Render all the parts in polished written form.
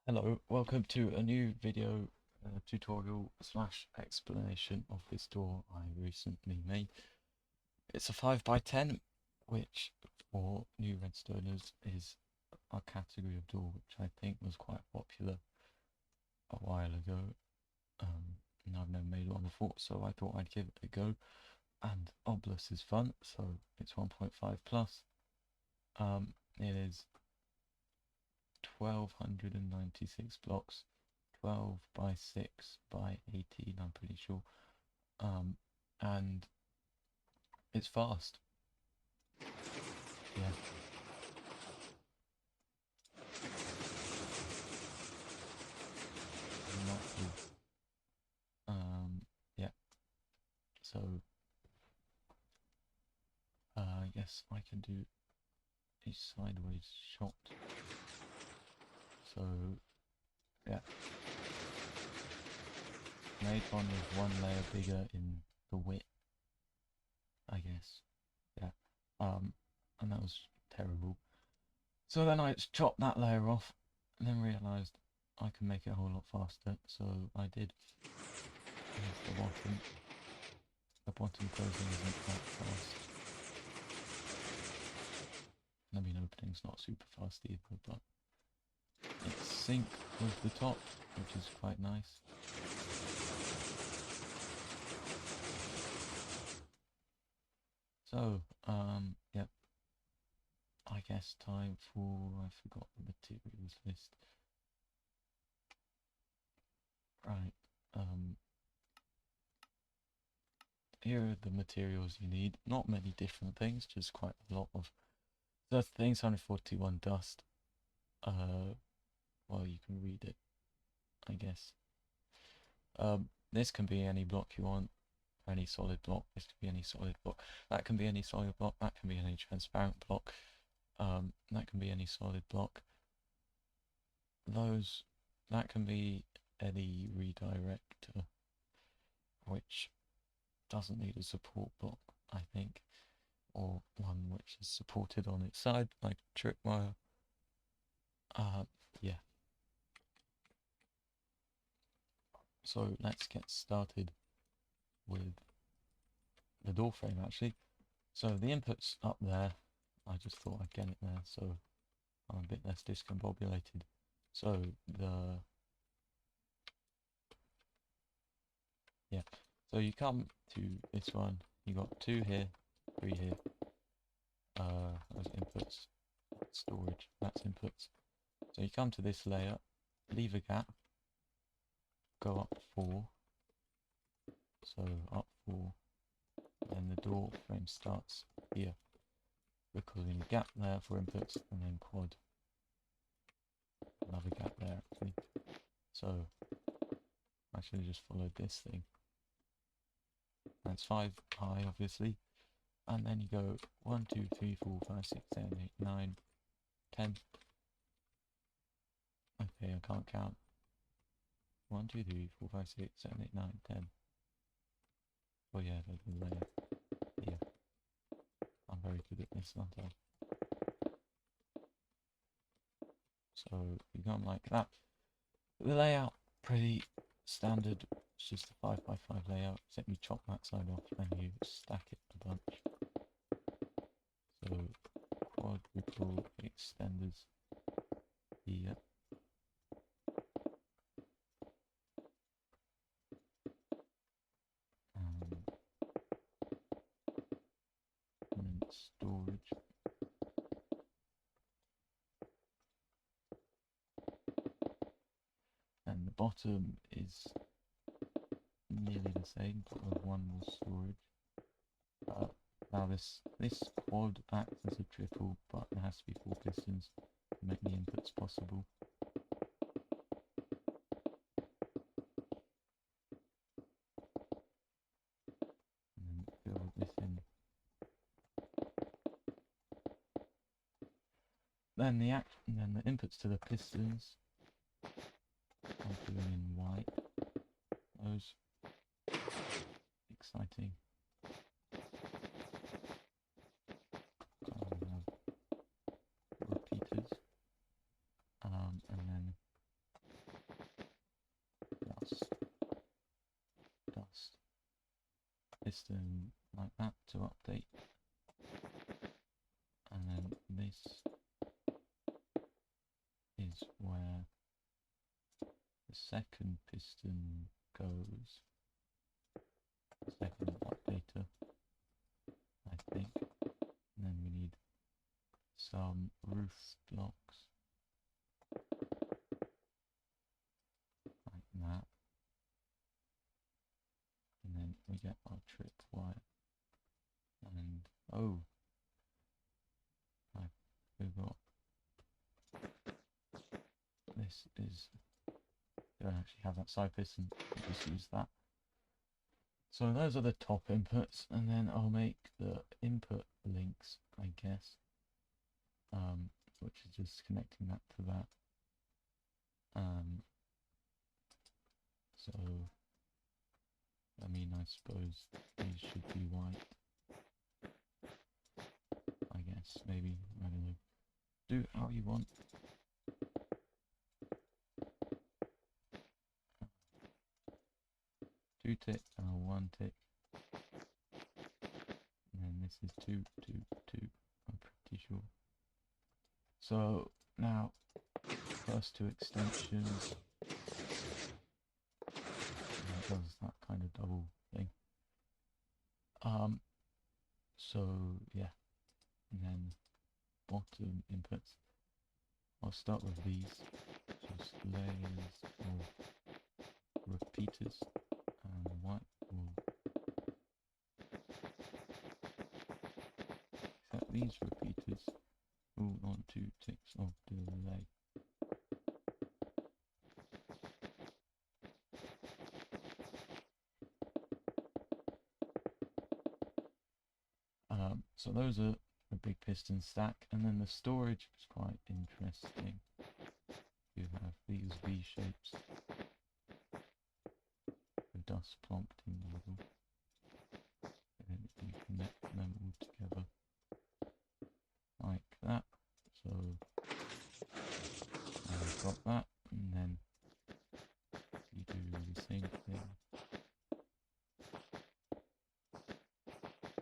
Hello, welcome to a new video tutorial slash explanation of this door I recently made. It's a 5x10, which for new redstoners is a category of door which I think was quite popular a while ago. And I've never made one before, so I thought I'd give it a go. And Oblus is fun, so it's 1.5 plus. It is 1296 blocks, 12 by 6 by 18, I'm pretty sure. And it's fast. Yeah. Not cool. Yeah. So, I guess I can do a sideways shot. So, yeah. Made one with one layer bigger in the width, I guess. Yeah. And that was terrible. So then I just chopped that layer off and then realised I can make it a whole lot faster. So I did. Here's the bottom. The bottom closing isn't that fast. I mean, opening's not super fast either, but it's sync with the top, which is quite nice. So, yep. I guess time for, I forgot the materials list. Right, here are the materials you need. Not many different things, just quite a lot of the things. 141 dust. Well, you can read it, I guess. This can be any block you want, any solid block. This can be any solid block. That can be any solid block. That can be any transparent block. That can be any solid block. That can be any redirector, which doesn't need a support block, I think, or one which is supported on its side, like tripwire. Yeah. So let's get started with the door frame actually. So the input's up there. I just thought I'd get it there so I'm a bit less discombobulated. So so you come to this one, you got 2 here, 3 here. Those inputs, storage, that's inputs. So you come to this layer, leave a gap, go up 4. So up 4, then the door frame starts here because we need a gap there for inputs, and then quad, another gap there actually. So I should have just followed this thing. That's 5 high obviously, and then you go 1, 2, 3, 4, 5, 6, 7, 8, 9, 10. Okay, I can't count. 1, 2, 3, 4, 5, 6, 7, 8, 9, 10. Oh yeah, there's the layer here. I'm very good at this, aren't I? So you go like that. The layout, pretty standard. It's just a 5x5 layout, except you chop that side off and you stack it a bunch. So quadruple extenders here. And then storage. And the bottom is nearly the same, but with 1 more storage. Now this quad acts as a triple, but it has to be 4 pistons to make the inputs possible. And then fill this in. Then the inputs to the pistons, I'm doing in white. Those exciting. Repeaters, and then dust piston like that to update, and then this is where the second piston goes, second updater, I think. And then we need some roof blocks like that, and then we get our trip wire, and oh, I forgot, this is, don't actually have that side piston, I'll just use that. So those are the top inputs, and then I'll make the input links, I guess, which is just connecting that to that. So, I mean, I suppose these should be white, I guess, maybe, I don't know. Do how you want. 2 tick and a 1 tick, and then this is 2, 2, 2, I'm pretty sure. So now first 2 extensions, that does that kind of double thing. So yeah, and then bottom inputs, I'll start with these, just layers of repeaters, and white will set these repeaters all on 2 ticks of delay. So those are the big piston stack, and then the storage is quite interesting. You have these V shapes with dust plonked in the middle, and then you connect them all together like that. So I've got that, and then you do the same thing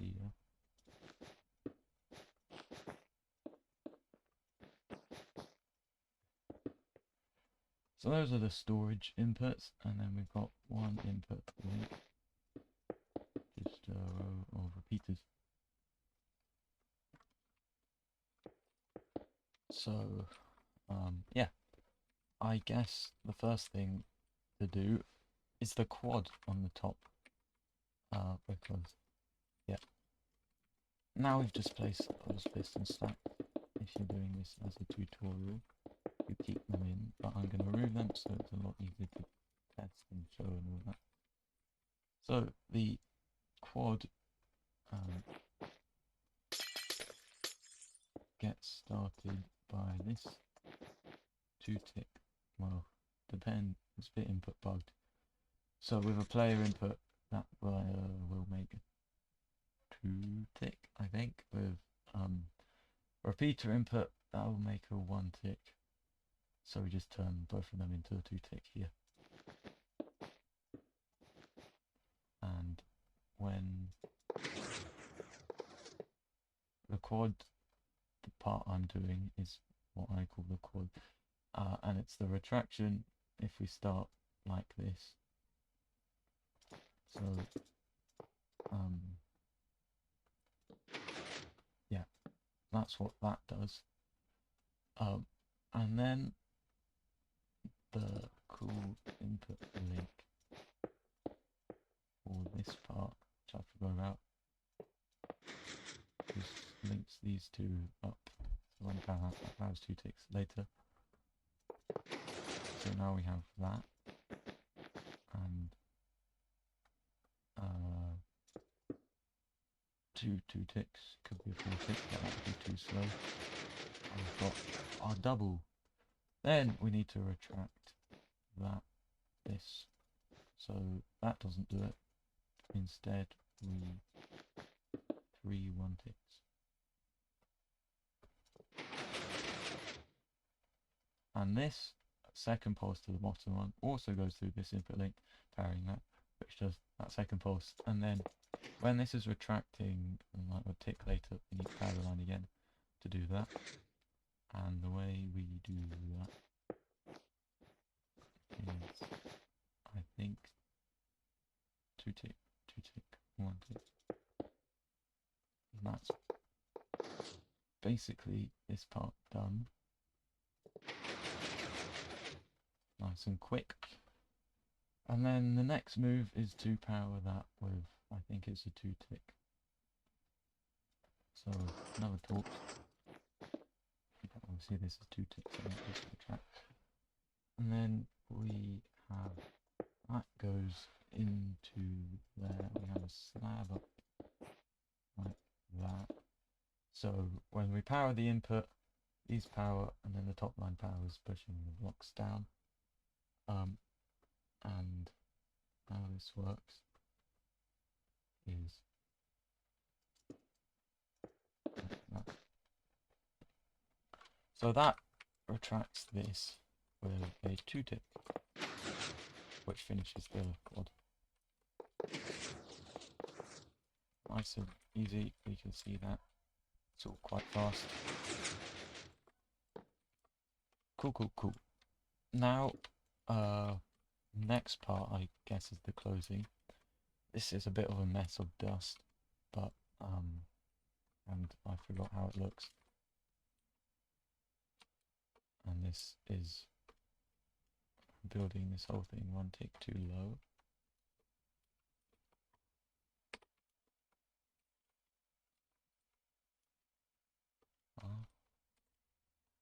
here. So those are the storage inputs, and then we've got one input link, just a row of repeaters. So yeah, I guess the first thing to do is the quad on the top, because yeah, now we've just placed those piston stacks. If you're doing this as a tutorial, you keep them in, but I'm going to remove them so it's a lot easier to test and show and all that. So the quad gets started by this 2 tick, well, depend, it's a bit input bugged. So with a player input, that will make a 2 tick, I think. With repeater input, that will make a 1 tick. So we just turn both of them into a 2 tick here. And when the quad, the part I'm doing is what I call the quad, and it's the retraction if we start like this. So yeah, that's what that does. And then the cool input link for this part, which I forgot about, just links these two up. So one can have 2 ticks later. So now we have that, and 2 ticks, could be a 4 tick, but that would be too slow. I've got our double. Then we need to retract this, so that doesn't do it. Instead we 3 1 ticks. And this second pulse to the bottom one also goes through this input link, powering that, which does that second pulse. And then when this is retracting, and like we'll tick later, we need to power the line again to do that. And the way we do that is, I think, 2 tick, 2 tick, 1 tick. And that's basically this part done. Nice and quick. And then the next move is to power that with, I think it's a 2 tick. So another torch. Obviously this is 2 ticks, so that is retract. And then we have that goes into there. We have a slab up like that. So when we power the input, these power, and then the top line power is pushing the blocks down. And how this works is like that. So that retracts this with a 2 tick, which finishes the quad. Nice and easy, we can see that. It's all quite fast. Cool, cool, cool. Now, next part, I guess, is the closing. This is a bit of a mess of dust, but, and I forgot how it looks. And this is building this whole thing 1 tick too low.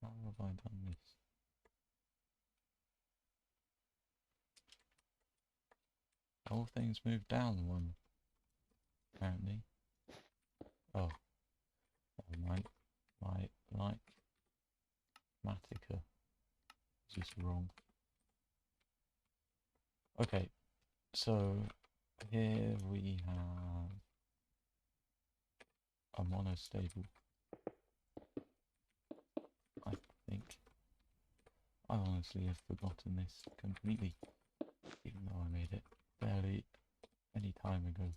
How have I done this? The whole thing's moved down 1, apparently. Oh, never mind. My like Matica is just wrong. Okay, so here we have a monostable. I think I honestly have forgotten this completely, even though I made it barely any time ago.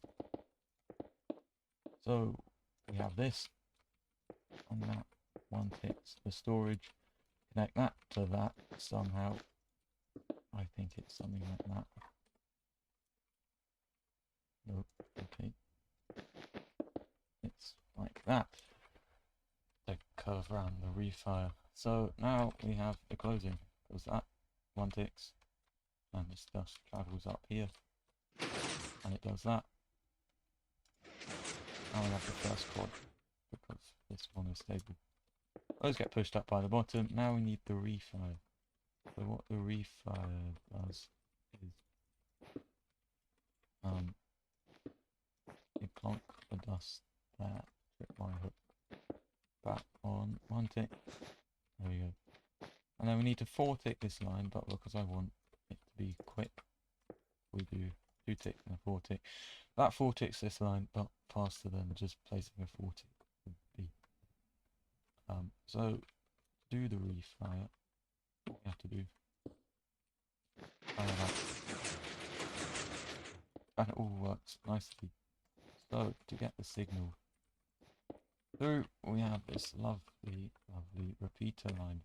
So we have this, and that 1 ticks the storage. Connect that to that somehow. I think it's something like that. Nope, okay. It's like that. To curve around the refire. So now we have the closing. Does that 1 ticks, and this dust travels up here, and it does that. Now we have the first quad, because this one is stable. Those get pushed up by the bottom. Now we need the refire. So what the refire does is you clonk the dust there, trip my hook back on 1 tick. There we go. And then we need to 4 tick this line, but because I want it to be quick, we do 2 tick and a 4 tick. That 4 ticks this line, but faster than just placing a 4 tick would be. So to do the refire, what we have to do, and it all works nicely. So to get the signal through, we have this lovely, lovely repeater line,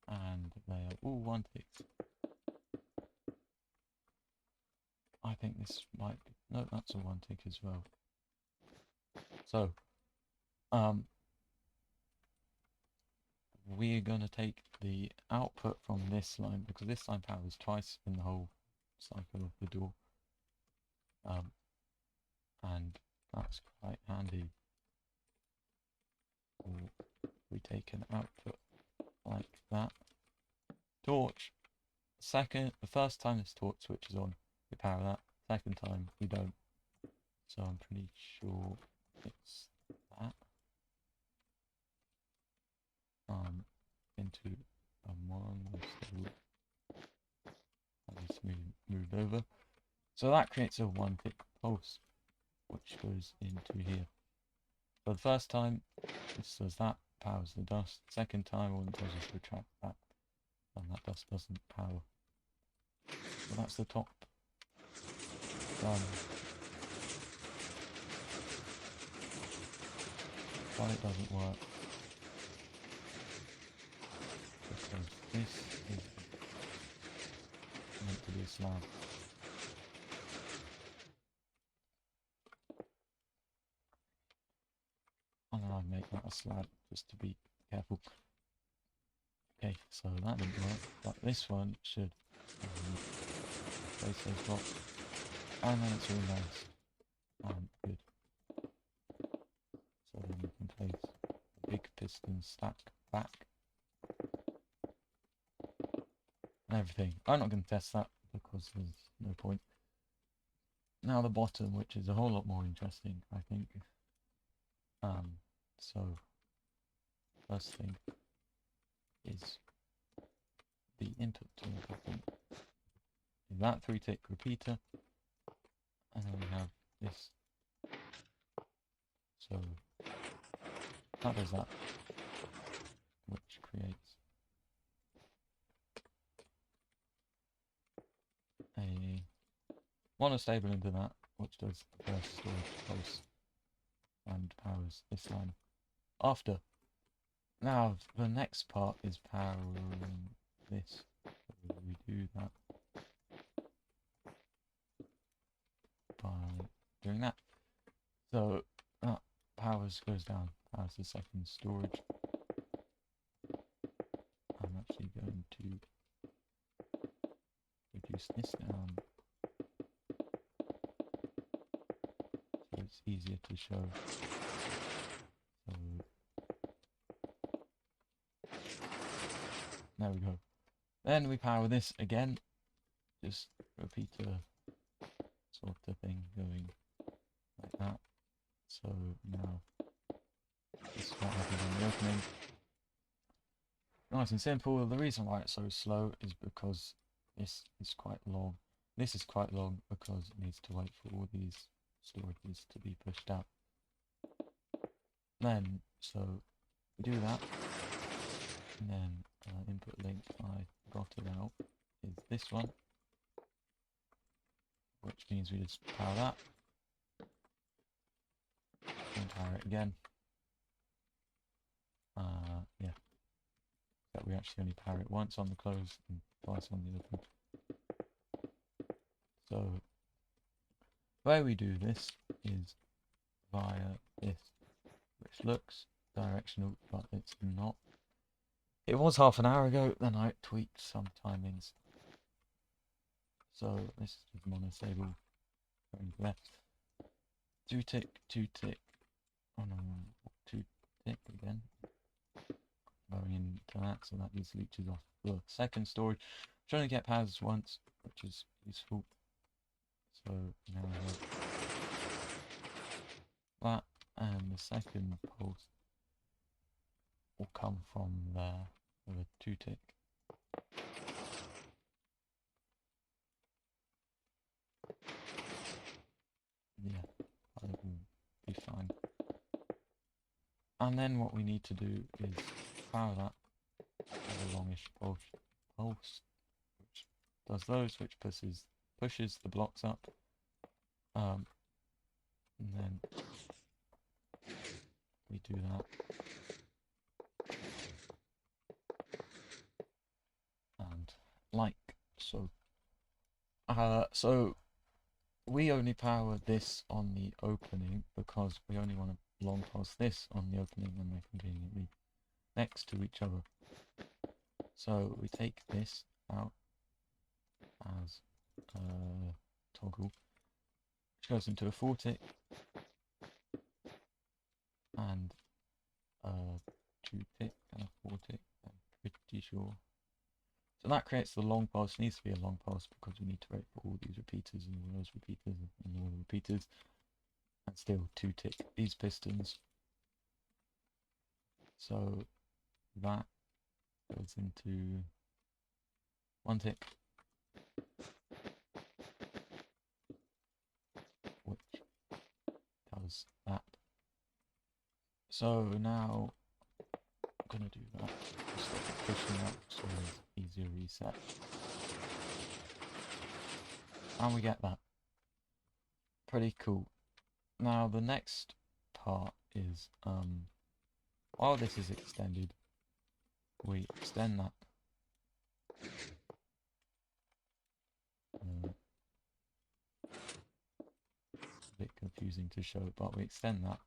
and they are all 1 ticks. I think this might be, no, that's a 1 tick as well. So, we're going to take the output from this line, because this line powers twice in the whole cycle of the door. And that's quite handy. We take an output like that. Torch. The first time this torch switches on, we power that. Second time, we don't. So I'm pretty sure it's that. Into a monostable. I'll just move over. So that creates a 1 tick pulse, which goes into here. So the first time, this does that, powers the dust. Second time, all it does is retract that. and that dust doesn't power. So that's the top done. But it doesn't work because this is meant to be a slab. And then I make that a slab just to be careful. Okay, so that didn't work, but this one should place those blocks, and then it's all nice and good. So then we can place a big piston stack back and everything. I'm not going to test that because there's no point. Now the bottom, which is a whole lot more interesting, I think. So first thing is the input to the bottom is that 3-tick repeater, and then we have this. So that does that, which creates a monostable into that, which does the first storage pulse and powers this line after. Now the next part is powering this. So we do that by doing that. So that goes down, powers the second storage. I'm actually going to reduce this down so it's easier to show. So there we go. Then we power this again, just repeater sort of thing going like that. So now this is what happens on the opening. Nice and simple. The reason why it's so slow is because this is quite long. This is quite long because it needs to wait for all these storages to be pushed out. Then, so we do that, and then input link I got it out is this one, which means we just power that, and power it again. Yeah, that we actually only power it once on the close and twice on the open. So the way we do this is via this, which looks directional, but it's not. It was half an hour ago, then I tweaked some timings. So this is just monostable going left. 2-tick, 2-tick, oh no, 2-tick again. Going into that, so that just leeches off the second storage. I'm trying to get powers once, which is useful. So now I have that, and the second pulse will come from there with a 2-tick. Yeah, that will be fine. And then what we need to do is power that with a longish pulse, which does those, which pushes the blocks up. And then we do that. And like so. So we only power this on the opening because we only want to long pulse this on the opening when they're conveniently next to each other. So we take this out as a toggle, which goes into a 4-tick and a 2-tick and a 4-tick, I'm pretty sure. So that creates the long pulse. It needs to be a long pulse because we need to wait for all these repeaters and all those repeaters and all the repeaters, and still 2-tick these pistons. So that goes into 1-tick, which does that. So now I'm gonna do that. Stop pushing that so it's easier reset. And we get that. Pretty cool. Now the next part is, while this is extended, we extend that. A bit confusing to show, but we extend that.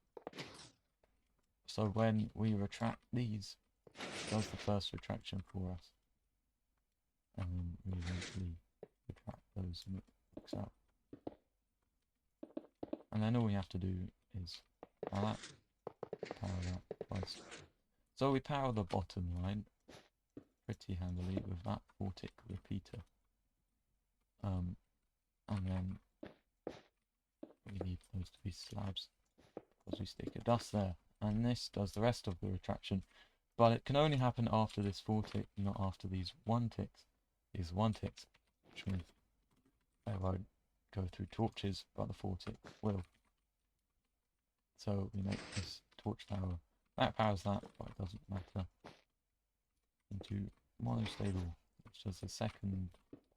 So when we retract these, it does the first retraction for us. And then we eventually retract those and it works out. And then all we have to do is power that twice. So we power the bottom line pretty handily with that 4-tick repeater. And then we need those to be slabs because we stick a dust there. And this does the rest of the retraction. But it can only happen after this 4-tick, not after these 1-ticks. These 1-ticks, which means they won't go through torches, but the 4-tick will. So we make this torch tower. That powers that, but it doesn't matter. Into monostable, which does the second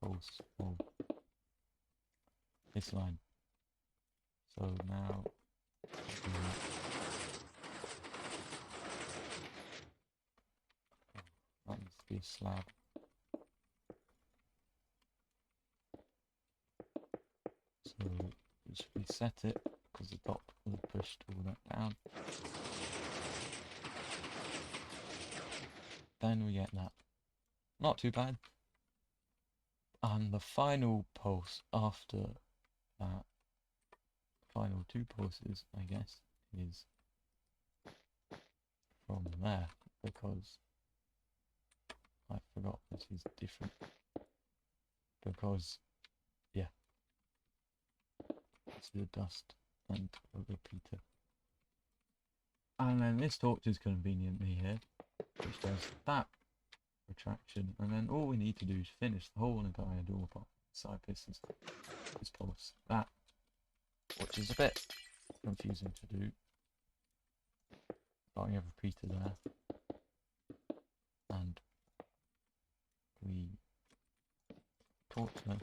pulse of this line. So now that needs to be a slab. So we should reset it because the top will have pushed all that down. Then we get that. Not too bad. And the final pulse after that, final 2 pulses, I guess, is from there, because I forgot this is different. Because, yeah, it's the dust and a repeater. And then this torch is conveniently here, which does that retraction, and then all we need to do is finish the whole entire door part. Side pistons is pulse that, which is a bit confusing to do. But we have a repeater there, and we torch the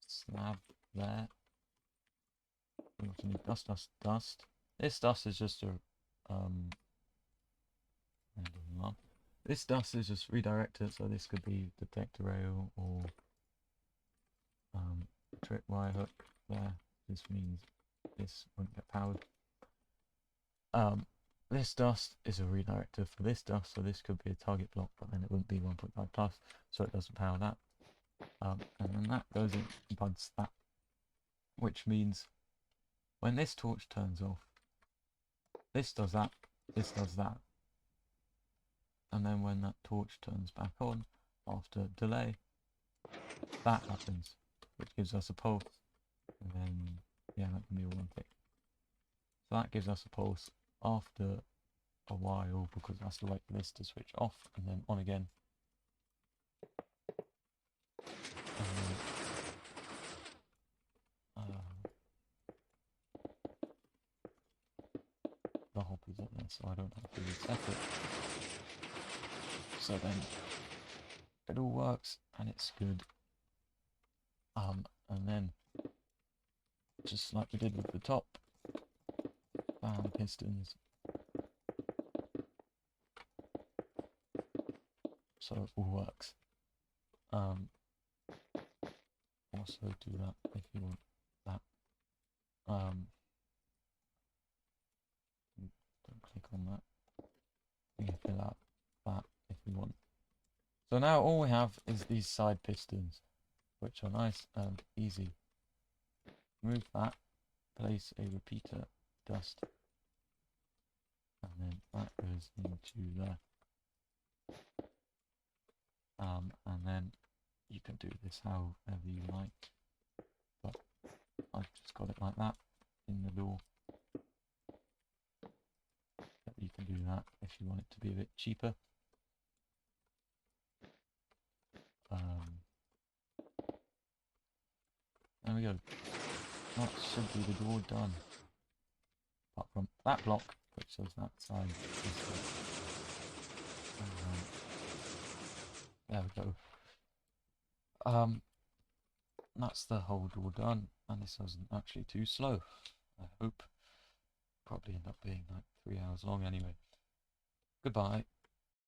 slab there. We also need dust. This dust is just a this dust is just redirected, so this could be detector rail or tripwire hook there. This means this won't get powered. This dust is a redirector for this dust, so this could be a target block, but then it wouldn't be 1.5 plus, so it doesn't power that. And then that goes in and buds that, which means when this torch turns off, this does that, this does that. And then when that torch turns back on, after delay, that happens, which gives us a pulse. And then, yeah, that can be a 1-tick. So that gives us a pulse after a while, because it has to wait for this to switch off and then on again. The hopper's up there, so I don't have to reset it. So then it all works and it's good. And then just like we did with the top, fan pistons. So it all works. Also do that if you want that. Don't click on that. You can fill out that if you want. So now all we have is these side pistons, which are nice and easy. Move that, place a repeater dust, and then that goes into there. And then you can do this however you like, but I've just got it like that in the door. But you can do that if you want it to be a bit cheaper. There we go. That should be the door done. Apart from that block, which says that side. So that's the whole door done, and this wasn't actually too slow, I hope. Probably end up being like 3 hours long anyway. Goodbye.